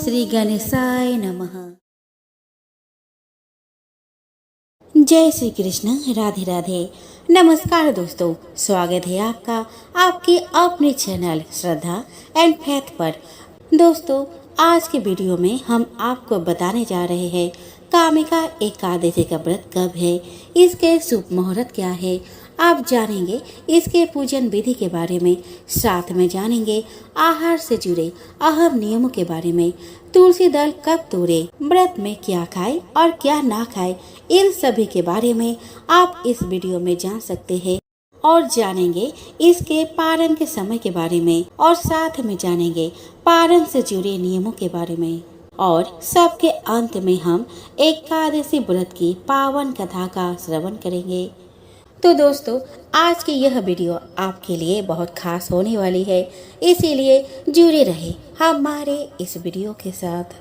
श्री गणेशाय नमः। जय श्री कृष्ण, राधे राधे। नमस्कार दोस्तों, स्वागत है आपका आपके अपने चैनल श्रद्धा एंड फैथ पर। दोस्तों, आज के वीडियो में हम आपको बताने जा रहे हैं कामिका एकादशी का व्रत कब है, इसके शुभ मुहूर्त क्या है, आप जानेंगे इसके पूजन विधि के बारे में। साथ में जानेंगे आहार से जुड़े अहम नियमों के बारे में। तुलसी दल कब तोड़े, व्रत में क्या खाए और क्या ना खाए, इन सभी के बारे में आप इस वीडियो में जान सकते हैं। और जानेंगे इसके पारण के समय के बारे में, और साथ में जानेंगे पारण से जुड़े नियमों के बारे में। और सबके अंत में हम एकादशी व्रत की पावन कथा का श्रवण करेंगे। तो दोस्तों, आज की यह वीडियो आपके लिए बहुत खास होने वाली है, इसीलिए जुड़े रहे हमारे इस वीडियो के साथ।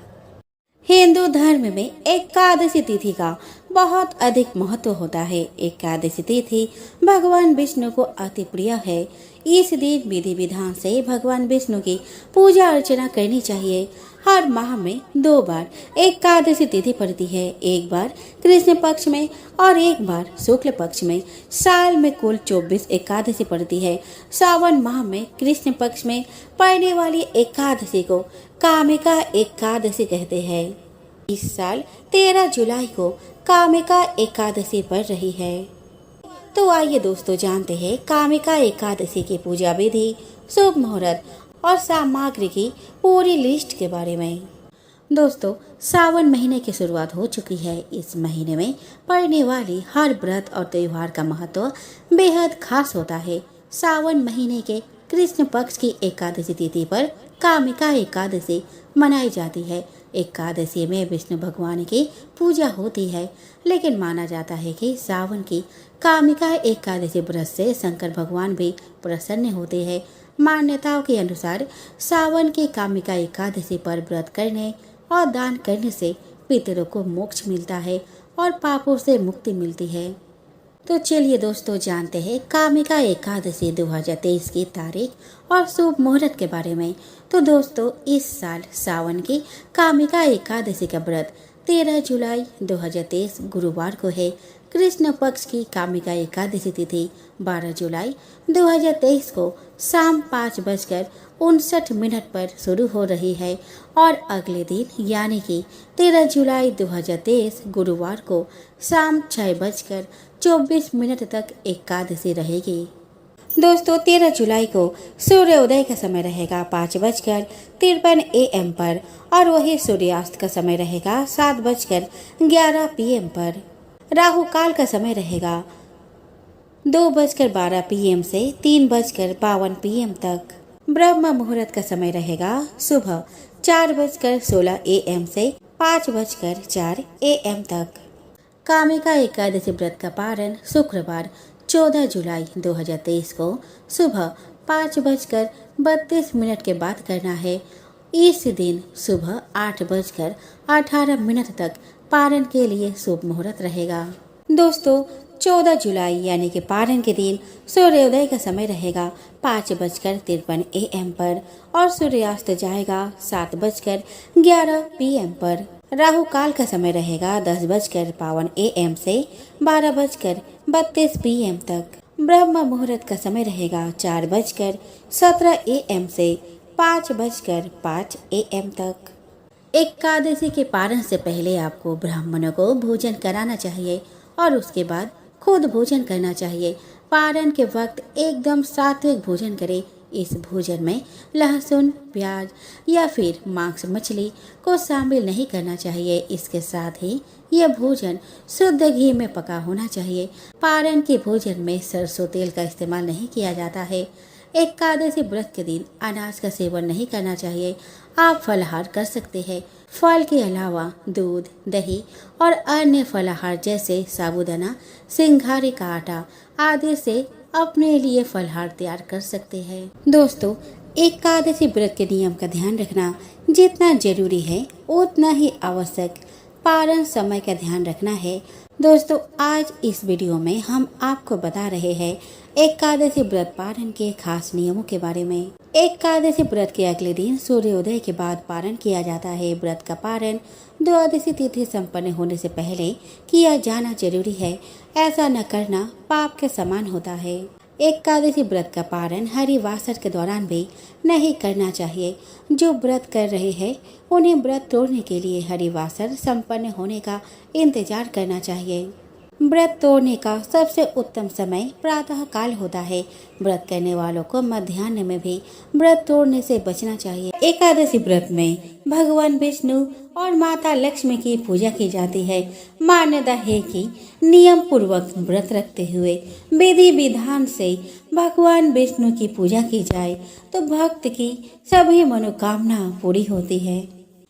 हिंदू धर्म में एकादशी तिथि का बहुत अधिक महत्व होता है। एकादशी तिथि भगवान विष्णु को अति प्रिय है। इस दिन विधि विधान से भगवान विष्णु की पूजा अर्चना करनी चाहिए। हर माह में 2 बार एकादशी तिथि पड़ती है, एक बार कृष्ण पक्ष में और एक बार शुक्ल पक्ष में। साल में कुल 24 एकादशी पड़ती है। सावन माह में कृष्ण पक्ष में पड़ने वाली एकादशी को कामिका एकादशी कहते हैं। इस साल 13 जुलाई को कामिका एकादशी पड़ रही है। तो आइए दोस्तों, जानते हैं कामिका एकादशी की पूजा विधि, शुभ मुहूर्त और सामग्री की पूरी लिस्ट के बारे में। दोस्तों, सावन महीने की शुरुआत हो चुकी है। इस महीने में पड़ने वाली हर व्रत और त्योहार का महत्व बेहद खास होता है। सावन महीने के कृष्ण पक्ष की एकादशी तिथि पर कामिका एकादशी मनाई जाती है। एकादशी में विष्णु भगवान की पूजा होती है, लेकिन माना जाता है कि सावन की कामिका एकादशी व्रत से शंकर भगवान भी प्रसन्न होते हैं। मान्यताओं के अनुसार सावन की कामिका एकादशी पर व्रत करने और दान करने से पितरों को मोक्ष मिलता है और पापों से मुक्ति मिलती है। तो चलिए दोस्तों, जानते हैं कामिका एकादशी 2023 की तारीख और शुभ मुहूर्त के बारे में। तो दोस्तों, इस साल सावन की कामिका एकादशी का व्रत 13 जुलाई 2023 गुरुवार को है। कृष्ण पक्ष की कामिका एकादशी तिथि 12 जुलाई 2023 को शाम 5:59 पर शुरू हो रही है और अगले दिन यानी कि 13 जुलाई 2023 गुरुवार को शाम 6:24 तक एकादशी रहेगी। दोस्तों, 13 जुलाई को सूर्योदय का समय रहेगा 5:53 AM पर, और वही सूर्यास्त का समय रहेगा 7:11 PM पर। राहु काल का समय रहेगा 2:12 PM से 3:52 PM तक। ब्रह्म मुहूर्त का समय रहेगा सुबह 4:16 AM से 5:04 AM तक। कामिका एकादशी व्रत का पारण शुक्रवार 14 जुलाई 2023 को सुबह 5:32 के बाद करना है। इस दिन सुबह 8:18 तक पारण के लिए शुभ मुहूर्त रहेगा। दोस्तों, 14 जुलाई यानी कि पारण के दिन सूर्योदय का समय रहेगा 5:53 AM पर और सूर्यास्त जाएगा 7:11 PM पर। राहु काल का समय रहेगा 10:52 AM से 12:32 PM तक। ब्रह्म मुहूर्त का समय रहेगा 4:17 AM से 5:05 AM तक। एकादशी के पारण से पहले आपको ब्राह्मणों को भोजन कराना चाहिए और उसके बाद खुद भोजन करना चाहिए। पारण के वक्त एकदम सात्विक भोजन करें। इस भोजन में लहसुन, प्याज या फिर मांस मछली को शामिल नहीं करना चाहिए। इसके साथ ही यह भोजन शुद्ध घी में पका होना चाहिए। पारण के भोजन में सरसों तेल का इस्तेमाल नहीं किया जाता है। एकादशी व्रत के दिन अनाज का सेवन नहीं करना चाहिए। आप फलाहार कर सकते हैं। फल के अलावा दूध, दही और अन्य फलाहार जैसे साबूदाना, सिंघारे का आटा आदि से अपने लिए फलाहार तैयार कर सकते हैं। दोस्तों, एकादशी व्रत के नियम का ध्यान रखना जितना जरूरी है उतना ही आवश्यक पारण समय का ध्यान रखना है। दोस्तों, आज इस वीडियो में हम आपको बता रहे हैं एकादशी व्रत पारण के खास नियमों के बारे में। एकादशी व्रत के अगले दिन सूर्योदय के बाद पारण किया जाता है। व्रत का पारण द्वादशी तिथि संपन्न होने से पहले किया जाना जरूरी है। ऐसा न करना पाप के समान होता है। एकादशी व्रत का पारण हरिवासर के दौरान भी नहीं करना चाहिए। जो व्रत कर रहे हैं उन्हें व्रत तोड़ने के लिए हरिवासर संपन्न होने का इंतजार करना चाहिए। व्रत तोड़ने का सबसे उत्तम समय प्रातः काल होता है। व्रत करने वालों को मध्याह्न में भी व्रत तोड़ने से बचना चाहिए। एकादशी व्रत में भगवान विष्णु और माता लक्ष्मी की पूजा की जाती है। मान्यता है कि नियम पूर्वक व्रत रखते हुए विधि विधान से भगवान विष्णु की पूजा की जाए तो भक्त की सभी मनोकामना पूरी होती है।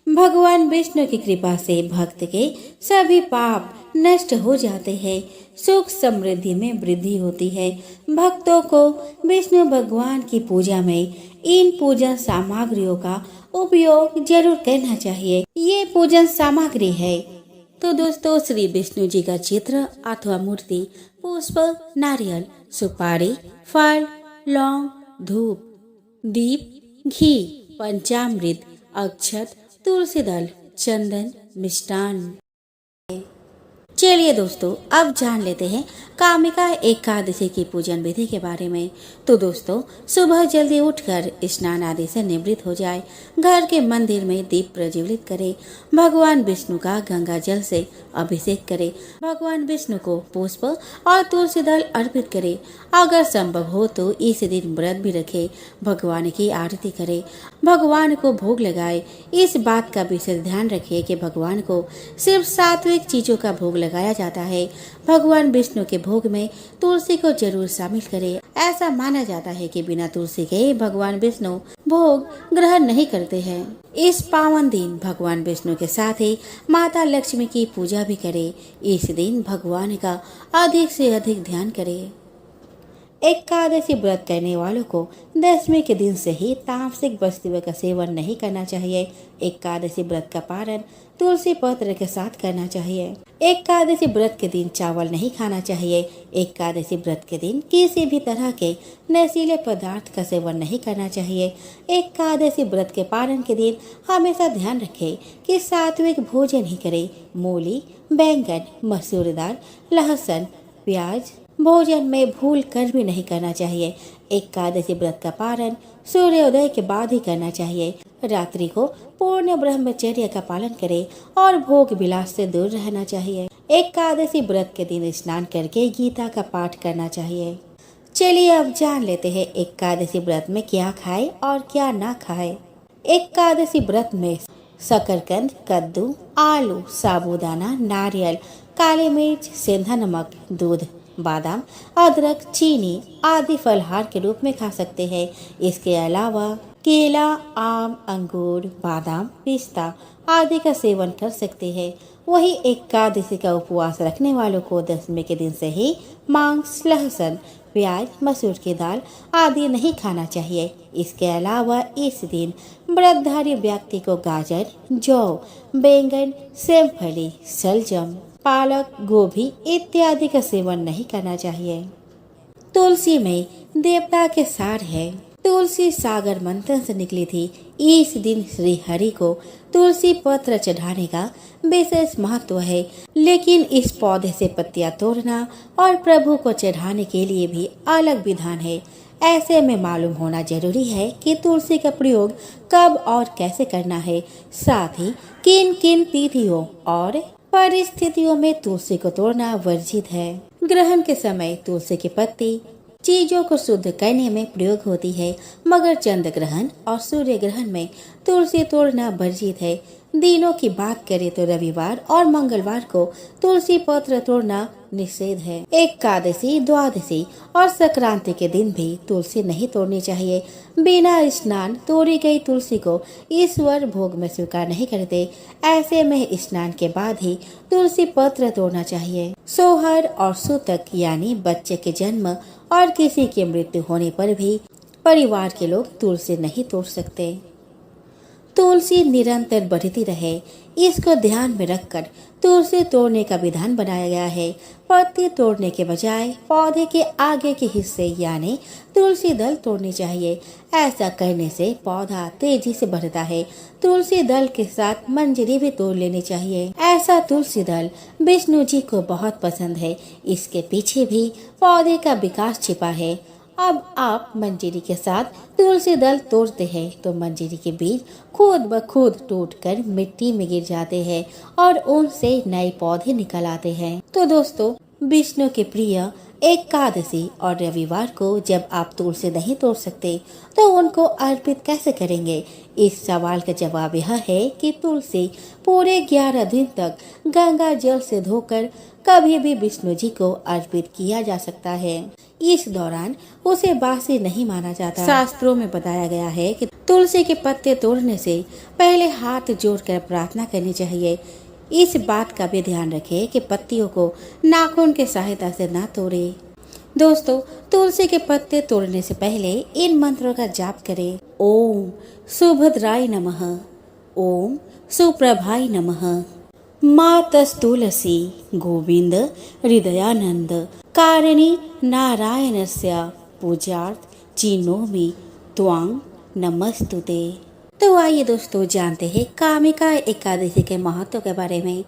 भगवान विष्णु की कृपा से भक्त के सभी पाप नष्ट हो जाते हैं। सुख समृद्धि में वृद्धि होती है। भक्तों को विष्णु भगवान की पूजा में इन पूजन सामग्रियों का उपयोग जरूर करना चाहिए। ये पूजन सामग्री है तो दोस्तों श्री विष्णु जी का चित्र अथवा मूर्ति, पुष्प, नारियल, सुपारी, फल, लौंग, धूप, दीप, घी, पंचामृत, अक्षत, तुलसी दल, चंदन, मिष्टान। चलिए दोस्तों अब जान लेते हैं कामिका एकादशी की पूजन विधि के बारे में। तो दोस्तों सुबह जल्दी उठकर स्नान आदि से निवृत्त हो जाए। घर के मंदिर में दीप प्रज्वलित करें। भगवान विष्णु का गंगा जल से अभिषेक करें। भगवान विष्णु को पुष्प और तुलसी दल अर्पित करें। अगर संभव हो तो इस दिन व्रत भी रखे। भगवान की आरती करें। भगवान को भोग लगाए। इस बात का विशेष ध्यान रखिए कि भगवान को सिर्फ सात्विक चीजों का भोग लगाया जाता है। भगवान विष्णु के भोग में तुलसी को जरूर शामिल करें। ऐसा माना जाता है कि बिना तुलसी के भगवान विष्णु भोग ग्रहण नहीं करते हैं। इस पावन दिन भगवान विष्णु के साथ ही माता लक्ष्मी की पूजा भी करें। इस दिन भगवान का अधिक से अधिक ध्यान करें। एकादशी व्रत करने वालों को दशमी के दिन से ही तामसिक वस्तुओं का सेवन नहीं करना चाहिए। एकादशी व्रत का पारण तुलसी पत्र के साथ करना चाहिए। एकादशी व्रत के दिन चावल नहीं खाना चाहिए। एकादशी व्रत के दिन किसी भी तरह के नशीले पदार्थ का सेवन नहीं करना चाहिए। एकादशी व्रत के पारण के दिन हमेशा ध्यान रखें कि सात्विक भोजन ही करें। मूली, बैंगन, मसूर दाल, लहसुन, प्याज भोजन में भूल कर भी नहीं करना चाहिए। एकादशी व्रत का पारण सूर्योदय के बाद ही करना चाहिए। रात्रि को पूर्ण ब्रह्मचर्य का पालन करें और भोग विलास से दूर रहना चाहिए। एकादशी व्रत के दिन स्नान करके गीता का पाठ करना चाहिए। चलिए अब जान लेते हैं एकादशी व्रत में क्या खाए और क्या ना खाए। एकादशी व्रत में शकरकंद, कद्दू, आलू, साबूदाना, नारियल, काली मिर्च, सेंधा नमक, दूध, बादाम, अदरक, चीनी आदि फलहार के रूप में खा सकते हैं। इसके अलावा केला, आम, अंगूर, बादाम, पिस्ता आदि का सेवन कर सकते हैं। वही एकादशी का उपवास रखने वालों को दशमी के दिन से ही मांस, लहसुन, प्याज, मसूर की दाल आदि नहीं खाना चाहिए। इसके अलावा इस दिन व्रतधारी व्यक्ति को गाजर, जौ, बैंगन, सेमफली, सलजम, पालक, गोभी इत्यादि का सेवन नहीं करना चाहिए। तुलसी में देवता के सार है। तुलसी सागर मंथन से निकली थी। इस दिन श्री हरि को तुलसी पत्र चढ़ाने का विशेष महत्व है, लेकिन इस पौधे से पत्तियां तोड़ना और प्रभु को चढ़ाने के लिए भी अलग विधान है। ऐसे में मालूम होना जरूरी है कि तुलसी का प्रयोग कब और कैसे करना है, साथ ही किन किन तिथियों और परिस्थितियों में तुलसी को तोड़ना वर्जित है। ग्रहण के समय तुलसी की पत्ती चीजों को शुद्ध करने में प्रयोग होती है, मगर चंद्र ग्रहण और सूर्य ग्रहण में तुलसी तोड़ना वर्जित है। दिनों की बात करें तो रविवार और मंगलवार को तुलसी पत्र तोड़ना निषेध है। एकादशी, द्वादशी और संक्रांति के दिन भी तुलसी नहीं तोड़नी चाहिए। बिना स्नान तोड़ी गई तुलसी को ईश्वर भोग में स्वीकार नहीं करते। ऐसे में स्नान के बाद ही तुलसी पत्र तोड़ना चाहिए। सोहर और सूतक यानी बच्चे के जन्म और किसी की मृत्यु होने पर भी परिवार के लोग तुलसी नहीं तोड़ सकते। तुलसी निरंतर बढ़ती रहे, इसको ध्यान में रखकर तुलसी तोड़ने का विधान बनाया गया है। पत्ती तोड़ने के बजाय पौधे के आगे के हिस्से यानी तुलसी दल तोड़ने चाहिए। ऐसा करने से पौधा तेजी से बढ़ता है। तुलसी दल के साथ मंजरी भी तोड़ लेनी चाहिए। ऐसा तुलसी दल विष्णु जी को बहुत पसंद है। इसके पीछे भी पौधे का विकास छिपा है। अब आप मंजरी के साथ तुलसी दल तोड़ते हैं तो मंजरी के बीज खुद ब खुद टूटकर मिट्टी में गिर जाते हैं और उनसे नए पौधे निकल आते हैं। तो दोस्तों, विष्णु के प्रिय एकादशी और रविवार को जब आप तुलसी नहीं तोड़ सकते तो उनको अर्पित कैसे करेंगे? इस सवाल का जवाब यह है कि तुलसी पूरे 11 दिन तक गंगा जल से धोकर कभी भी विष्णु जी को अर्पित किया जा सकता है। इस दौरान उसे बासी नहीं माना जाता। शास्त्रों में बताया गया है कि तुलसी के पत्ते तोड़ने से पहले हाथ जोड़कर प्रार्थना करनी चाहिए। इस बात का भी ध्यान रखें कि पत्तियों को नाखून के सहायता से न तोड़े। दोस्तों, तुलसी के पत्ते तोड़ने से पहले इन मंत्रों का जाप करें। ओम सुभद्राय नमः, ओम सुप्रभाय नमः, मातस्तुलसी गोविंद हृदयानंद कारिणी नारायणस्य पूजार्थ चिनोमि त्वां नमस्तुते। तो आइए दोस्तों जानते हैं कामिका एकादशी के महत्व के बारे में।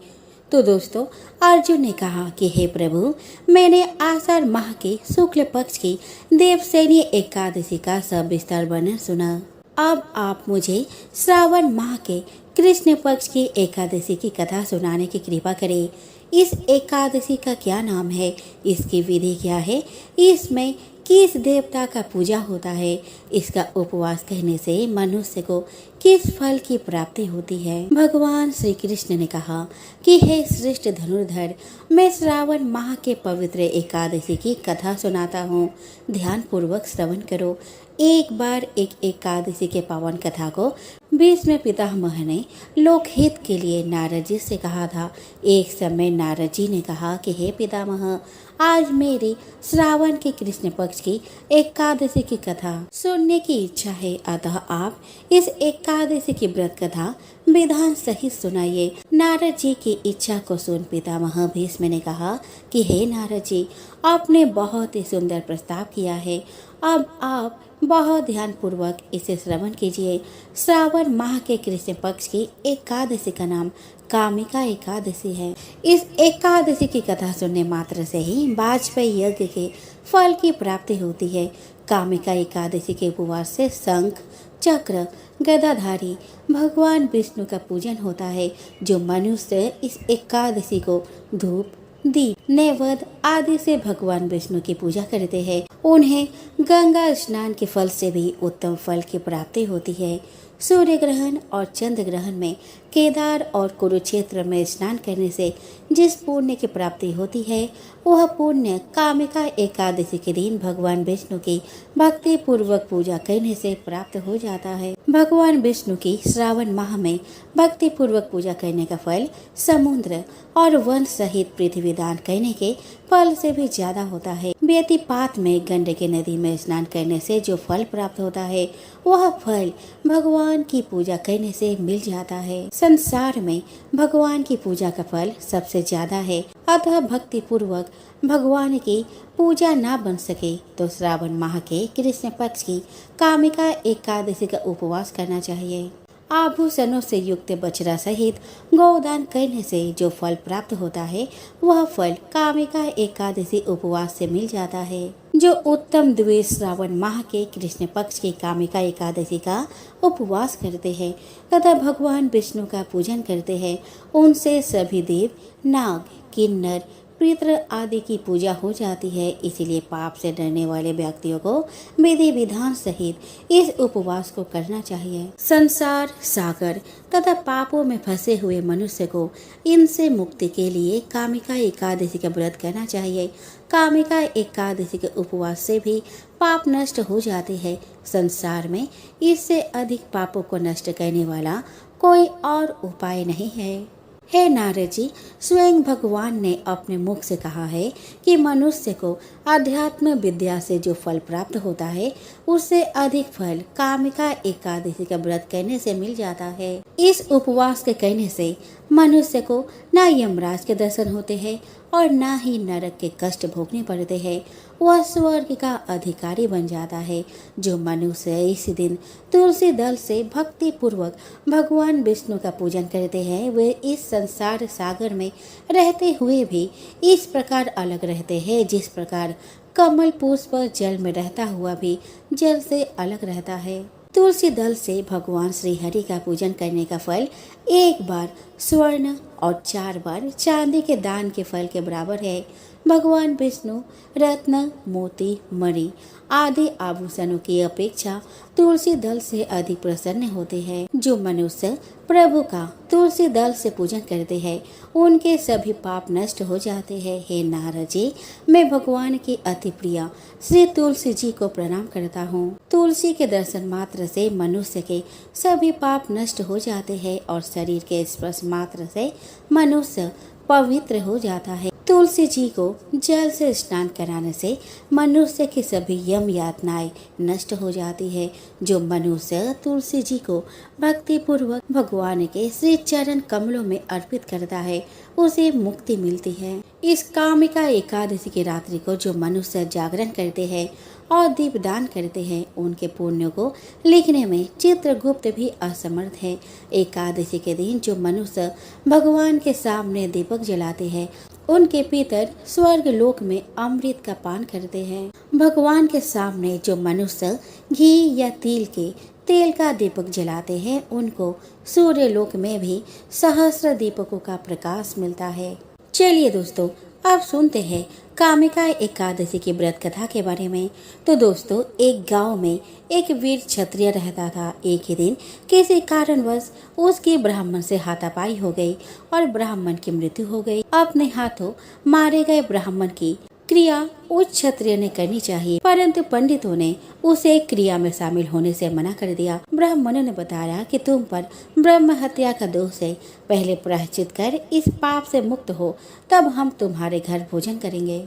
तो दोस्तों, अर्जुन ने कहा कि हे प्रभु, मैंने आषाढ़ माह के शुक्ल पक्ष की देवसेनी एकादशी का सविस्तार वर्णन सुना। अब आप मुझे श्रावण माह के कृष्ण पक्ष की एकादशी की कथा सुनाने की कृपा करें। इस एकादशी का क्या नाम है, इसकी विधि क्या है, इसमें किस देवता का पूजा होता है, इसका उपवास करने से मनुष्य को किस फल की प्राप्ति होती है। भगवान श्री कृष्ण ने कहा कि हे श्रेष्ठ धनुर्धर, मैं श्रावण माह के पवित्र एकादशी की कथा सुनाता हूँ। ध्यान पूर्वक श्रवण करो। एक बार एक एकादशी के पावन कथा को भीष्म पितामह ने लोकहित के लिए नारद जी से कहा था। एक समय नारद जी ने कहा कि हे पितामह, आज मेरी श्रावण के कृष्ण पक्ष की एकादशी की कथा सुनने की इच्छा है, अतः आप इस एकादशी की व्रत कथा विधान सहित सुनाइए। नारद जी की इच्छा को सुन पितामह भीष्म ने कहा कि हे नारद जी, आपने बहुत ही सुंदर प्रस्ताव किया है। अब आप बहुत ध्यान पूर्वक इसे श्रवण कीजिए। श्रावण माह के कृष्ण पक्ष की एकादशी का नाम कामिका एकादशी है। इस एकादशी की कथा सुनने मात्र से ही वाजपेयी यज्ञ के फल की प्राप्ति होती है। कामिका एकादशी के उपवास से शंख चक्र गदाधारी भगवान विष्णु का पूजन होता है। जो मनुष्य इस एकादशी को धूप दीप नैवेद्य आदि से भगवान विष्णु की पूजा करते हैं, उन्हें गंगा स्नान के फल से भी उत्तम फल की प्राप्ति होती है। सूर्य ग्रहण और चंद्र ग्रहण में केदार और कुरुक्षेत्र में स्नान करने से जिस पुण्य की प्राप्ति होती है, वह पुण्य कामिका एकादशी के दिन भगवान विष्णु की भक्ति पूर्वक पूजा करने से प्राप्त हो जाता है। भगवान विष्णु की श्रावण माह में भक्ति पूर्वक पूजा करने का फल समुद्र और वन सहित पृथ्वी दान करने के फल से भी ज्यादा होता है। व्यतिपात में गंडकी नदी में स्नान करने से जो फल प्राप्त होता है, वह फल भगवान की पूजा करने से मिल जाता है। संसार में भगवान की पूजा का फल सबसे ज्यादा है, अतः भक्ति पूर्वक भगवान की पूजा ना बन सके तो श्रावण माह के कृष्ण पक्ष की कामिका एकादशी का उपवास करना चाहिए। आभूषणों से युक्त बछड़ा सहित गौदान करने से जो फल प्राप्त होता है, वह फल कामिका एकादशी उपवास से मिल जाता है। जो उत्तम द्विज श्रावण माह के कृष्ण पक्ष की कामिका एकादशी का उपवास करते हैं तथा भगवान विष्णु का पूजन करते हैं, उनसे सभी देव नाग किन्नर पितृ आदि की पूजा हो जाती है। इसलिए पाप से डरने वाले व्यक्तियों को विधि विधान सहित इस उपवास को करना चाहिए। संसार सागर तथा पापों में फंसे हुए मनुष्य को इनसे मुक्ति के लिए कामिका एकादशी का व्रत करना चाहिए। कामिका एकादशी के उपवास से भी पाप नष्ट हो जाते हैं। संसार में इससे अधिक पापों को नष्ट करने वाला कोई और उपाय नहीं है। हे नारद जी, स्वयं भगवान ने अपने मुख से कहा है कि मनुष्य को अध्यात्म विद्या से जो फल प्राप्त होता है उससे अधिक फल कामिका एकादशी का व्रत करने से मिल जाता है। इस उपवास के करने से मनुष्य को न यमराज के दर्शन होते हैं और न ही नरक के कष्ट भोगने पड़ते हैं। वह स्वर्ग का अधिकारी बन जाता है। जो मनुष्य इस दिन तुलसी दल से भक्ति पूर्वक भगवान विष्णु का पूजन करते हैं वे इस संसार सागर में रहते हुए भी इस प्रकार अलग रहते हैं जिस प्रकार कमल पुष्प जल में रहता हुआ भी जल से अलग रहता है। तुलसी दल से भगवान श्री हरि का पूजन करने का फल एक बार स्वर्ण और 4 बार चांदी के दान के फल के बराबर है। भगवान विष्णु रत्न, मोती, मणि आदि आभूषणों की अपेक्षा तुलसी दल से अधिक प्रसन्न होते हैं। जो मनुष्य प्रभु का तुलसी दल से पूजन करते हैं उनके सभी पाप नष्ट हो जाते हैं। हे नारद जी, मैं भगवान की अति प्रिय श्री तुलसी जी को प्रणाम करता हूँ। तुलसी के दर्शन मात्र से मनुष्य के सभी पाप नष्ट हो जाते हैं और शरीर के स्पर्श मात्र से मनुष्य पवित्र हो जाता है। तुलसी जी को जल से स्नान कराने से मनुष्य की सभी यम यातनाएं नष्ट हो जाती है। जो मनुष्य तुलसी जी को भक्ति पूर्वक भगवान के श्री चरण कमलों में अर्पित करता है उसे मुक्ति मिलती है। इस कामिका एकादशी की रात्रि को जो मनुष्य जागरण करते हैं और दीपदान करते हैं उनके पुण्यों को लिखने में चित्रगुप्त भी असमर्थ है। एकादशी के दिन जो मनुष्य भगवान के सामने दीपक जलाते हैं उनके पितर स्वर्ग लोक में अमृत का पान करते हैं। भगवान के सामने जो मनुष्य घी या तिल के तेल का दीपक जलाते हैं उनको सूर्य लोक में भी सहस्त्र दीपकों का प्रकाश मिलता है। चलिए दोस्तों, अब सुनते हैं कामिका एकादशी की व्रत कथा के बारे में। तो दोस्तों, एक गांव में एक वीर क्षत्रिय रहता था। एक ही दिन किसी कारणवश उसकी ब्राह्मण से हाथापाई हो गई और ब्राह्मण की मृत्यु हो गई। अपने हाथों मारे गए ब्राह्मण की क्रिया उस क्षत्रिय ने करनी चाहिए, परंतु पंडितों ने उसे क्रिया में शामिल होने से मना कर दिया। ब्राह्मणों ने बताया कि तुम पर ब्रह्म हत्या का दोष है, पहले प्रायश्चित कर इस पाप से मुक्त हो, तब हम तुम्हारे घर भोजन करेंगे।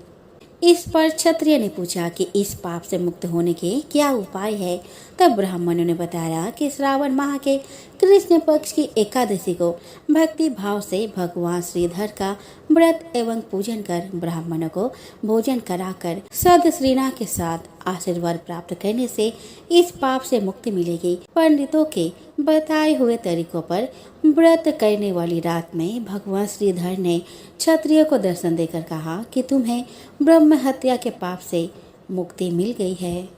इस पर क्षत्रिय ने पूछा कि इस पाप से मुक्त होने के क्या उपाय है। तब ब्राह्मणों ने बताया कि श्रावण माह के कृष्ण पक्ष की एकादशी को भक्ति भाव से भगवान श्रीधर का व्रत एवं पूजन कर ब्राह्मणों को भोजन कराकर सद श्रीना के साथ आशीर्वाद प्राप्त करने से इस पाप से मुक्ति मिलेगी। पंडितों के बताए हुए तरीकों पर व्रत करने वाली रात में भगवान श्रीधर ने क्षत्रिय को दर्शन देकर कहा कि तुम्हें ब्रह्म हत्या के पाप से मुक्ति मिल गई है।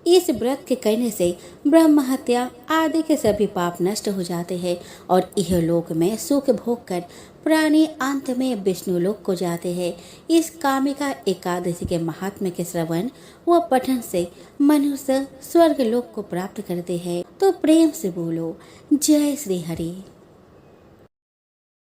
इस व्रत के करने से ब्रह्म हत्या आदि के सभी पाप नष्ट हो जाते हैं और यह लोक में सुख भोग कर प्राणी अंत में विष्णु लोक को जाते हैं। इस कामिका एकादशी के महात्म्य के श्रवण व पठन से मनुष्य स्वर्ग लोक को प्राप्त करते हैं। तो प्रेम से बोलो जय श्री हरि।